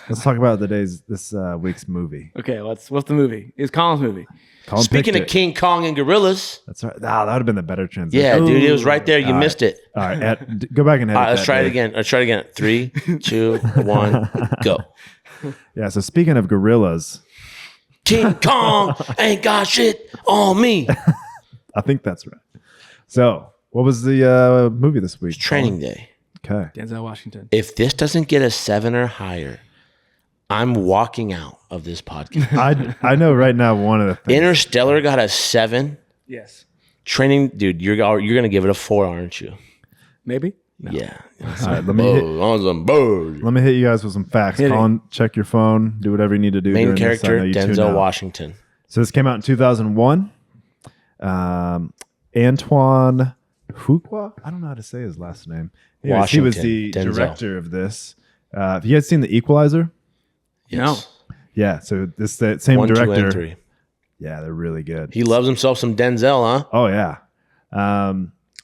Let's talk about this week's movie. Okay, what's the movie? It's Colin's movie. Colin Speaking picked of it. King Kong and gorillas. That's right. That would have been the better transition. Yeah, dude, it was right there. You missed it. All right, go back and edit All right, let's that, try it Dave. again. Let's try it again. 3, 2, 1, go. Yeah. So speaking of gorillas, King Kong ain't got shit on me. I think that's right. So what was the movie this week? It's training day. Okay. Denzel Washington. If this doesn't get a 7 or higher, I'm walking out of this podcast. I know right now one of the things. Interstellar got a 7. Yes. Training, dude, you're gonna give it a 4, aren't you? Maybe. No. Yeah. All right, let me hit you guys with some facts. Hit it. Colin, check your phone. Do whatever you need to do. Main during this. I character know you tuned Denzel out. Washington. So this came out in 2001. Antoine Fuqua. I don't know how to say his last name. Anyways, he was the Washington, Denzel. director of this. Have you guys seen The Equalizer? Yes. Yeah. So this the same 1, 2, director. and 3. Yeah, they're really good. He loves himself some Denzel, huh? Oh yeah.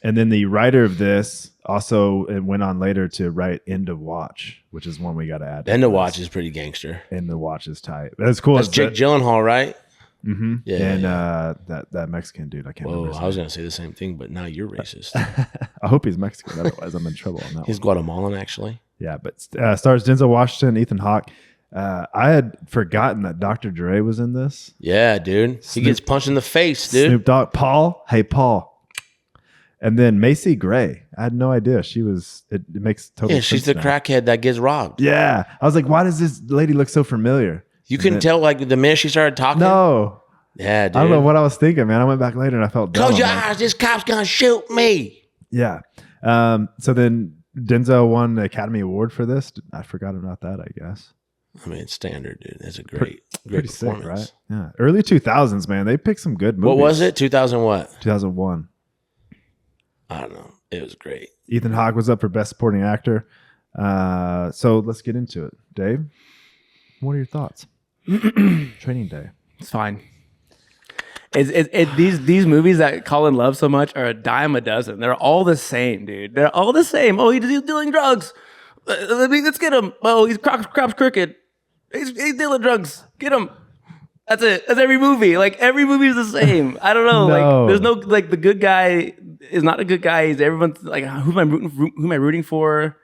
And then the writer of this also went on later to write End of Watch, which is one we got to add. End of Watch is pretty gangster. End of Watch is tight. That's cool. That's Jake Gyllenhaal, right? Mm-hmm. Yeah, And yeah. that Mexican dude, I can't Whoa, remember. I was gonna say the same thing, but now you're racist. I hope he's Mexican. Otherwise, I'm in trouble on that He's one. Guatemalan, actually. Yeah, but stars Denzel Washington, Ethan Hawke. I had forgotten that Dr. Dre was in this. Yeah, dude. He gets punched in the face, dude. Snoop Dogg, Paul. Hey, Paul. And then Macy Gray. I had no idea she was. It makes total Yeah, sense. she's the now. crackhead that gets robbed. Yeah, I was like, why does this lady look so familiar? You couldn't tell, like, the minute she started talking. No, Yeah, dude. I don't know what I was thinking, man. I went back later and I felt dumb. Close your I'm like, eyes. This cop's gonna shoot me. Yeah. So then Denzel won the Academy Award for this. I forgot about that, I guess. I mean, it's standard, dude. It's a great Pretty sick, performance. right? Yeah. Early 2000s, man. They picked some good movies. What was it? 2000 what? 2001. I don't know. It was great. Ethan Hawke was up for Best Supporting Actor. So let's get into it. Dave, what are your thoughts? Training Day. It's fine. These movies that Colin loves so much are a dime a dozen. They're all the same, dude. They're all the same. Oh, he's dealing drugs. Let's get him. Oh, he's crops crooked. He's dealing drugs. Get him. That's it. That's every movie. Like every movie is the same. I don't know. No. Like there's no like the good guy is not a good guy. He's everyone's like who am I rooting for?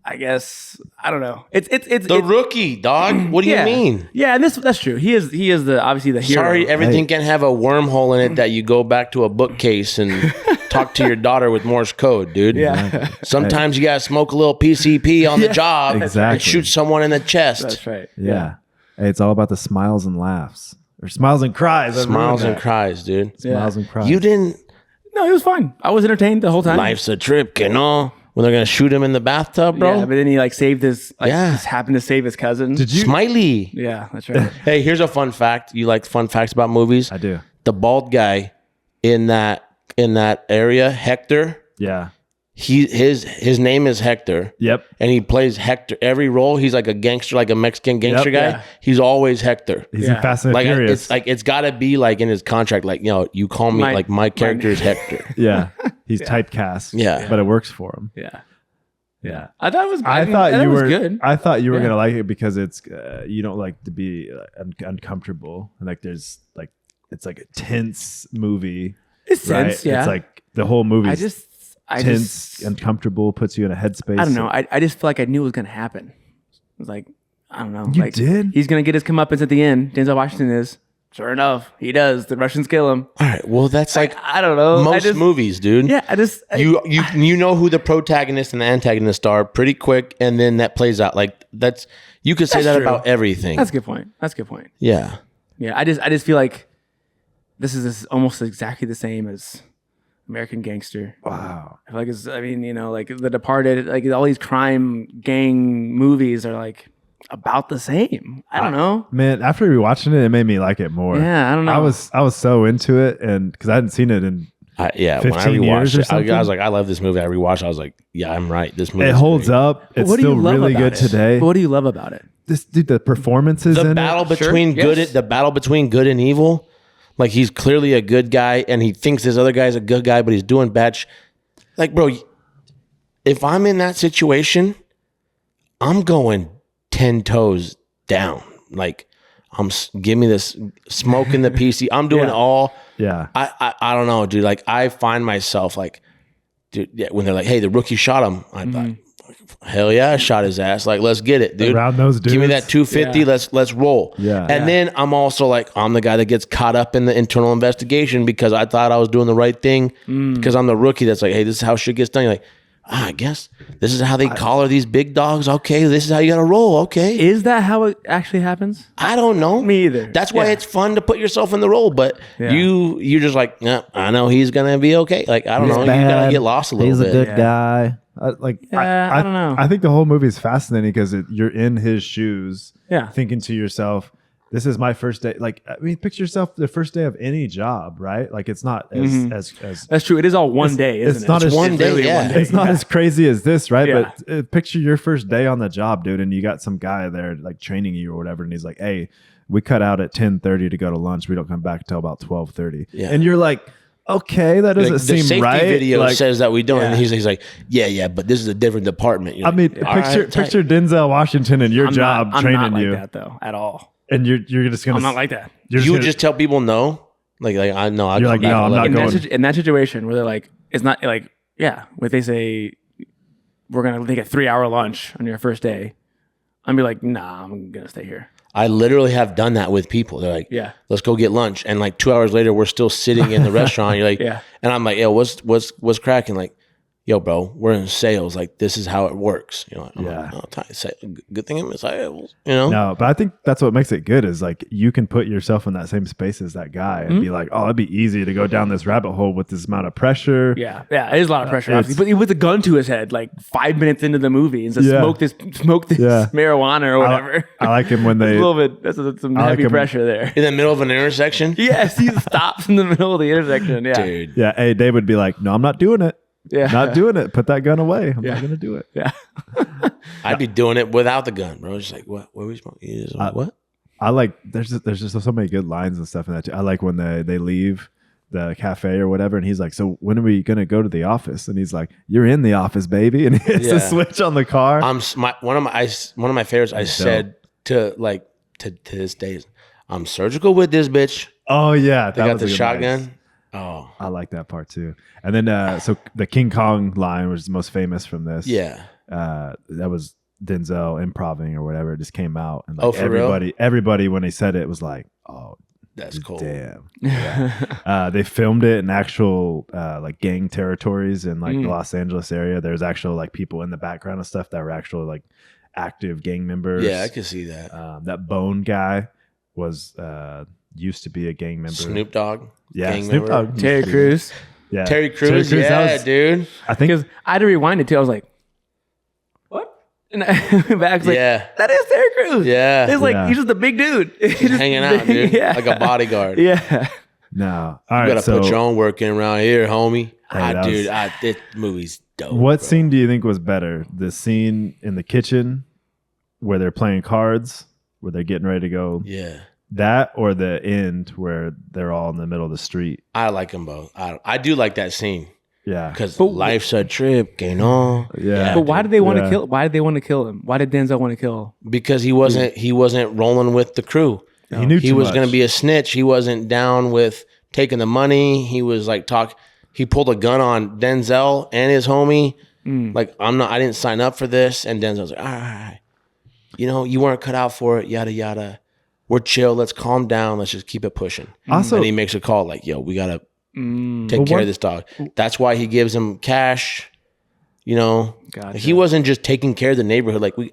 I guess I don't know. It's The rookie, dog. What do you mean? Yeah, and that's true. He is the obviously the hero. Sorry, everything can have a wormhole in it that you go back to a bookcase and talk to your daughter with Morse code, dude. Yeah. Sometimes you gotta smoke a little PCP on the job Exactly. and shoot someone in the chest. That's right. Yeah. Hey, it's all about the smiles and laughs. Or smiles and cries. I Smiles ruined and that. cries, dude. Smiles and cries. You didn't. No, it was fine. I was entertained the whole time. Life's a trip, que no? When they're gonna shoot him in the bathtub, bro. Yeah, but then he like saved his Yeah. just happened to save his cousin. Did you? Smiley. Yeah, that's right. Hey, here's a fun fact. You like fun facts about movies? I do. The bald guy in that area, Hector. Yeah. His name is Hector. Yep. And he plays Hector every role. He's like a gangster, like a Mexican gangster Yep. guy. Yeah. He's always Hector. He's in Fast and Like Furious. it's got to be like in his contract. Like you call me my character is Hector. yeah. He's typecast. Yeah. But it works for him. Yeah. Yeah. I thought it was I thought you was were good. I thought you were Yeah. gonna like it because it's you don't like to be uncomfortable. Like there's like it's like a tense movie. It's Right? tense, yeah. It's like the whole movie. I tense, uncomfortable, puts you in a headspace. I don't know. I just feel like I knew it was gonna happen. It was like, I don't know. You like, did? He's gonna get his comeuppance at the end. Denzel Washington is. Sure enough, he does. The Russians kill him. All right. Well, that's like I don't know. most movies, dude. Yeah, You know who the protagonist and the antagonist are pretty quick, and then that plays out. Like that's you could say That's that true. about everything. That's a good point. That's a good point. Yeah. Yeah, I just feel like this is almost exactly the same as American Gangster. Wow. I feel like it's. I mean, you know, like The Departed, like all these crime gang movies are like about the same. I don't know. Man, after rewatching it, it made me like it more. Yeah, I don't know. I was so into it, and because I hadn't seen it in When I 15 years rewatched or it, I something? was like, I love this movie. I rewatched. I was like, yeah, I'm right. This movie. it holds up. It's What do you still love really about good it? today. What do you love about it? This dude, the performances The in battle it. between Yes. the battle between good and evil. Like he's clearly a good guy, and he thinks this other guy's a good guy, but he's doing bad. Like, bro, if I'm in that situation, I'm going 10 toes down. Like, give me this, smoking the PC. I'm doing Yeah. all. Yeah. I don't know, dude. Like, I find myself like, dude, yeah, when they're like, hey, the rookie shot him. I'm like, hell yeah, I shot his ass. Like, let's get it, dude. Around those dudes. Give me that 250. Yeah. Let's roll. Yeah. And then I'm also like, I'm the guy that gets caught up in the internal investigation because I thought I was doing the right thing because I'm the rookie that's like, hey, this is how shit gets done. You're like, I guess this is how they collar these big dogs. Okay, this is how you got to roll. Okay. Is that how it actually happens? I don't know. Me either. That's why Yeah. it's fun to put yourself in the role. But Yeah. you're just like, yeah, I know he's gonna be okay. Like, I don't know. You bad. gotta get lost a little He's bit. a good Yeah. guy. I don't know. I think the whole movie is fascinating because you're in his shoes, Yeah. thinking to yourself, "This is my first day." Like, I mean, picture yourself the first day of any job, right? Like, it's not as That's true. It is all one day, isn't it's it? not as- one day, literally yeah. it's not as crazy as this, right? Yeah. But picture your first day on the job, dude, and you got some guy there like training you or whatever, and he's like, "Hey, we cut out at 10:30 to go to lunch. We don't come back till about 12:30." Yeah. And you're like, "Okay, that doesn't Like, the seem safety right." video Like, says that we don't, and Yeah. he's like, yeah, but this is a different department. You're I mean, like, all right, tight. picture Denzel Washington and your I'm job not, I'm training not like you, that though at all. and you're just gonna. I'm not like that. You're You would gonna- just tell people no. Like I know. You're like, no, I'm not In going. in that situation where they're like, it's not like, yeah, when they say we're gonna take a 3-hour lunch on your first day, I'm be like, nah, I'm gonna stay here. I literally have done that with people. They're like, Yeah. let's go get lunch, and like 2 hours later, we're still sitting in the restaurant. You're like, Yeah. and I'm like, yo, what's cracking? Like, yo, bro, we're in sales. Like, this is how it works. You know, I'm Yeah. like, good thing I'm in sales. You know, No, but I think that's what makes it good is like you can put yourself in that same space as that guy and be like, oh, it'd be easy to go down this rabbit hole with this amount of pressure. Yeah, it is a lot of pressure. it's- But he with a gun to his head, like 5 minutes into the movie, and says, Yeah. smoke this Yeah. marijuana or whatever. I like him when a they. little bit. That's some I like heavy him- pressure there. in the middle of an intersection, Yes, he stops in the middle of the intersection. Yeah, dude. Yeah, hey, Dave would be like, no, I'm not doing it. yeah, Not doing it. Put that gun away. I'm Yeah. not gonna do it. yeah. I'd be doing it without the gun, bro. Just like, what? What are we smoking? You just like, what? I like there's just so many good lines and stuff in that too. I like when they leave the cafe or whatever, and he's like, "So when are we gonna go to the office?" And he's like, "You're in the office, baby." And he hits Yeah. the switch on the car. One of my favorites. I said to this day, I'm surgical with this bitch. Oh yeah, They got was the a good shotgun. line. Oh I like that part too. And then so the King Kong line was the most famous from this. yeah. That was Denzel improving or whatever. It just came out, and like Oh, for real? everybody when he said it was like, "Oh, That's cool. damn." They filmed it in actual like gang territories in like the Los Angeles area. There's actual like people in the background and stuff that were actually like active gang members. Yeah, I could see that. That Bone guy was used to be a gang member. Snoop Dogg. Yeah, gang Snoop member. Dogg. Terry Crews. Yeah, Terry Crews. that Yeah, was- dude. I think Because I had to rewind it too. I was like, what? And I went back. I was like, Yeah. that is Terry Crews. Yeah. It's like Yeah. he's just a big dude. He's just Hanging out, dude. Yeah. Like a bodyguard. Yeah. no. All You right, gotta so put your own work in around here, homie. that Dude, was- this movie's dope. what bro. scene do you think was better? The scene in the kitchen where they're playing cards, where they're getting ready to go. Yeah. That or the end where they're all in the middle of the street. I like them both. I do like that scene Yeah. because But- life's a trip, you know. Yeah. But why did they want to Yeah. kill? Why did they want to kill him? Why did Denzel want to kill? Because he wasn't rolling with the crew. He knew He too was much. going to be a snitch. He wasn't down with taking the money. He was like he pulled a gun on Denzel and his homie. Like, I didn't sign up for this. And Denzel's like, all right, you weren't cut out for it, yada, yada. We're chill. Let's calm down. Let's just keep it pushing. Also- and he makes a call like, yo, we got to take Well, care one- of this dog. That's why he gives him cash. Gotcha. He wasn't just taking care of the neighborhood. Like, this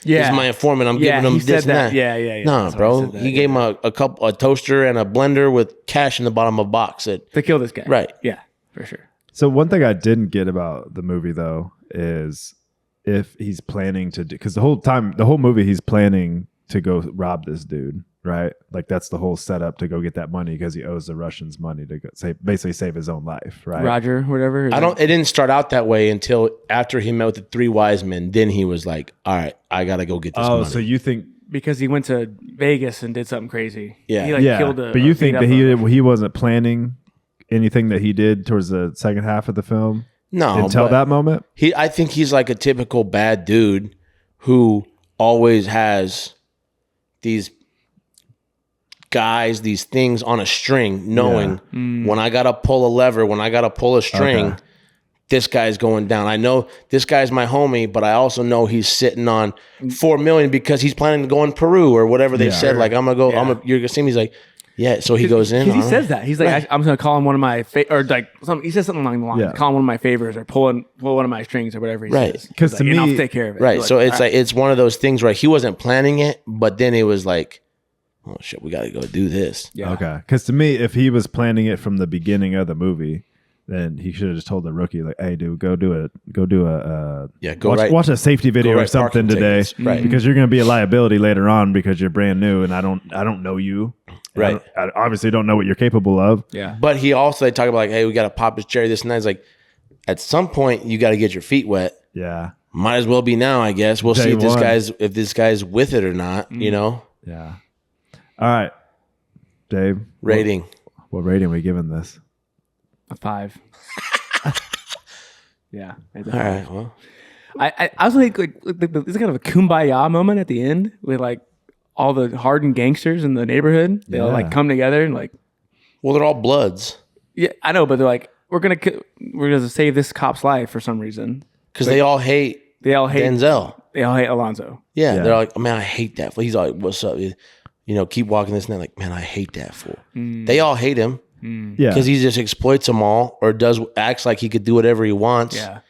Yeah. is my informant. I'm Yeah, giving him he this said and that. that. Yeah. No, That's why bro. said that, He gave him a toaster and a blender with cash in the bottom of a box. to kill this guy. Right. Yeah, for sure. So one thing I didn't get about the movie though is if he's planning to do, because the whole movie he's planning to go rob this dude, right? Like that's the whole setup to go get that money because he owes the Russians money to go basically save his own life, right? Roger, whatever. It didn't start out that way until after he met with the three wise men. Then he was like, all right, I got to go get this Oh, money. so you think? because he went to Vegas and did something crazy. Yeah. he like Yeah, killed a. but you beat think up that a- he wasn't planning anything that he did towards the second half of the film no, until but that moment? I think he's like a typical bad dude who always has these guys, these things on a string, knowing when I gotta pull a lever, when I gotta pull a string, this guy's going down. I know this guy's my homie, but I also know he's sitting on $4 million because he's planning to go in Peru or whatever they said. Like, I'm gonna go. You're gonna see me. He's like, yeah. So he goes in. He says that. He's like, I'm gonna call him one of my or like he says something along the line. Call him one of my favors or pull one of my strings or whatever he says. Because to me, I'll take care of it. Right. Like, So it's like it's one of those things where he wasn't planning it, but then it was like, oh shit, we gotta go do this. Yeah. Okay. Because to me, if he was planning it from the beginning of the movie, then he should have just told the rookie, like, "Hey, dude, go do a watch a safety video or something today, right? Because you're going to be a liability later on because you're brand new and I don't know you, right? I obviously don't know what you're capable of, Yeah. But they talk about like, hey, we got to pop his cherry, this and that. It's like, at some point, you got to get your feet wet. Yeah, Might as well be now, I guess. We'll see Day if this guy's with it or not. You know, yeah. All right, Dave. rating. What rating are we giving this? A 5. Yeah. All right. Well, I also think like it's kind of a kumbaya moment at the end with like all the hardened gangsters in the neighborhood. They all like come together and like, well, they're all Bloods yeah, I know, but they're like, we're gonna save this cop's life for some reason. because they all hate Denzel. They all hate Alonzo. Yeah, they're like, man, I hate that fool. He's like, what's up? You know, keep walking this and that. Like, man, I hate that fool. They all hate him. Yeah, Because he just exploits them all or acts like he could do whatever he wants. Yeah.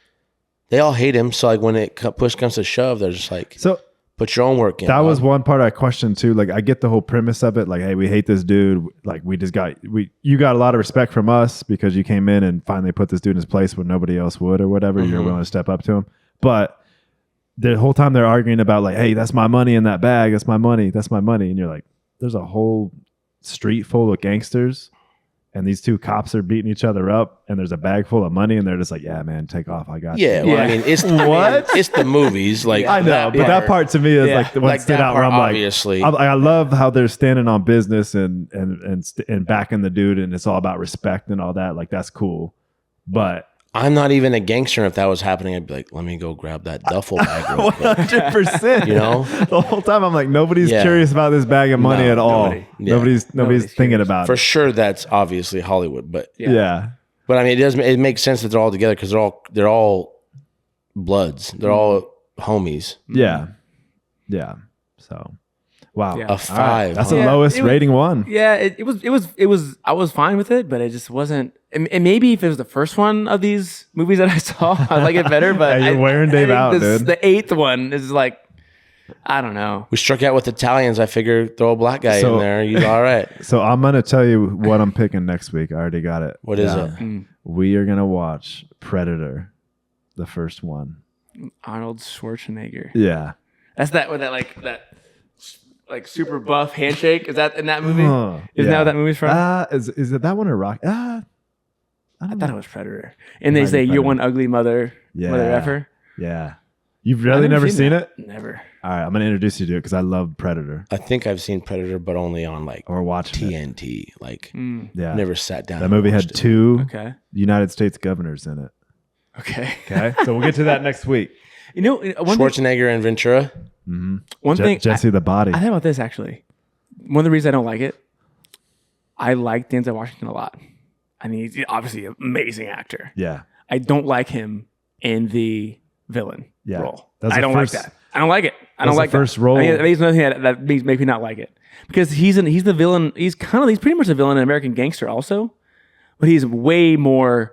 They all hate him. So like when push comes to shove, they're just like, so put your own work in. that was one part I questioned too. Like, I get the whole premise of it. Like, hey, we hate this dude. Like, you got a lot of respect from us because you came in and finally put this dude in his place when nobody else would or whatever. You're willing to step up to him. But the whole time they're arguing about like, hey, that's my money in that bag. That's my money. That's my money. And you're like, there's a whole street full of gangsters. And these two cops are beating each other up, and there's a bag full of money, and they're just like, "Yeah, man, take off. I got you." Yeah, well, I mean, it's it's the movies. Like I know, but that part to me is like the one like stood that out where part, I'm like, obviously. I love how they're standing on business and backing the dude, and it's all about respect and all that. Like, that's cool, but I'm not even a gangster. If that was happening, I'd be like, let me go grab that duffel bag real quick. 100%. You know, the whole time I'm like, nobody's curious about this bag of money at all. Nobody's thinking about for it. sure. That's obviously Hollywood, but Yeah. but I mean, it makes sense that they're all together because they're all Bloods. They're all homies. Yeah. So, wow. Yeah. A 5. That's huh? the lowest it was- rating one. Yeah, it was. I was fine with it, but it just wasn't. And maybe if it was the first one of these movies that I saw, I'd like it better. But Yeah, you're wearing Dave think out, dude. The 8th one is like, I don't know. We struck out with Italians. I figured throw a black guy So- in there. He's all right. So I'm gonna tell you what I'm picking next week. I already got it. What is down. We are gonna watch Predator, the first one. Arnold Schwarzenegger. Yeah. That's that with that like super buff handshake. Is that in that movie? Huh. Isn't that what that movie's from? Is it that one or Rock? I thought it was Predator. And they might say be you're Predator. one ugly mother Yeah. effer. Yeah. You've really never seen it? Never. All right, I'm gonna introduce you to it because I love Predator I think I've seen Predator, but only on like or watching it. TNT. Like, Yeah. never sat down. That and movie watched had it. 2 Okay. United States governors in it. Okay. Okay, so we'll get to that next week. You know, one thing, Schwarzenegger and Ventura. one thing Jesse the Body. I think about this actually. One of the reasons I don't like it, I like Denzel Washington a lot. I mean, he's obviously an amazing actor. Yeah. I don't like him in the villain Yeah. role. That's I the don't first- like that. I don't like it. I that's don't the like first that. role. I think that's another thing that makes me not like it because he's the villain. He's pretty much the villain in American Gangster also, but he's way more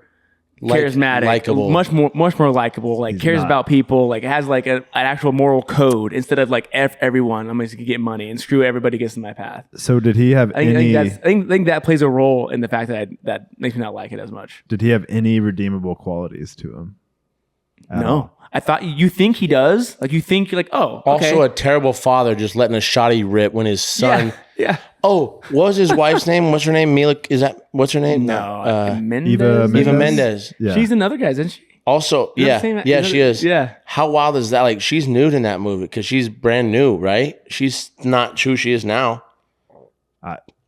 charismatic, likable. much more likable. Like cares not. about people. Like has like an actual moral code instead of like F everyone. I'm just gonna get money and screw everybody gets in my path. So did he have I any? think that plays a role in the fact that makes me not like it as much. Did he have any redeemable qualities to him? At No, all? I thought you think he does. Like you think you're like, oh, okay. Also, a terrible father just letting a shotty rip when his son. yeah. Oh, what was his wife's name? What's her name? Mila. What's her name? No, Mendez. Eva Mendes. Eva Mendes. Yeah. She's another guy, isn't she? Also, You know yeah, what I'm saying? yeah, she is. Yeah. How wild is that? Like, she's nude in that movie because she's brand new, right? She's not who she is now.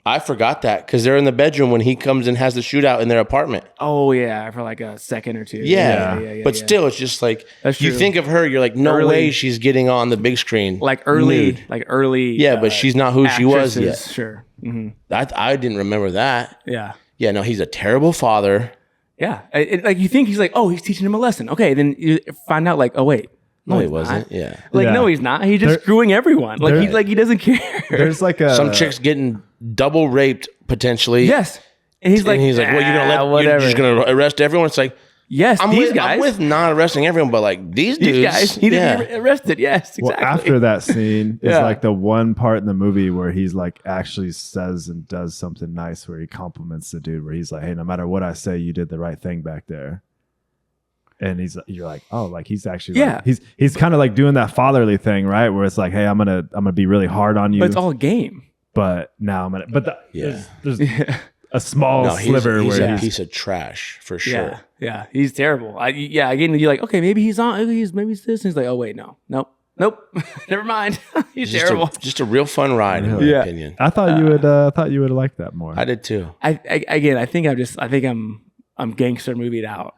I forgot that because they're in the bedroom when he comes and has the shootout in their apartment. Oh yeah, for like a second or two. Yeah. But still, it's just like That's you true. think of her, you're like, no Early- way she's getting on the big screen. like early, nude. like early. Yeah, but she's not who she was yet. actresses, Sure. hmm I didn't remember that. Yeah. Yeah, no, he's a terrible father. Yeah. Like you think he's like, oh, he's teaching him a lesson. Okay, then you find out like, oh wait, No, he he's wasn't. not. Yeah. Like Yeah. no, he's not. He's just There- screwing everyone. Like there- he doesn't care. There's like a Some chick's getting double raped potentially. Yes. And he's like, And he's like, well, you're gonna let whatever. you're just gonna arrest everyone. It's like yes, these guys. I'm with not arresting everyone, but like these dudes, these guys need yeah. to be arrested. Yes, well, exactly. after that scene is Yeah. like the one part in the movie where he's like actually says and does something nice where he compliments the dude where he's like, hey, no matter what I say, you did the right thing back there. And you're like, oh, like he's actually Yeah. like, he's kind of like doing that fatherly thing, right? Where it's like, hey, I'm gonna be really hard on you, But it's all a game. but now I'm gonna Yeah. there's a small No, he's sliver a where he's piece of trash for sure. Yeah, yeah, he's terrible. Again, you're like, okay, maybe he's on. Maybe it's this. And he's like, oh wait, nope, never mind. He's Just terrible. just a real fun ride, in my Yeah. opinion. I thought you would liked that more. I did too. I think I'm gangster movied out.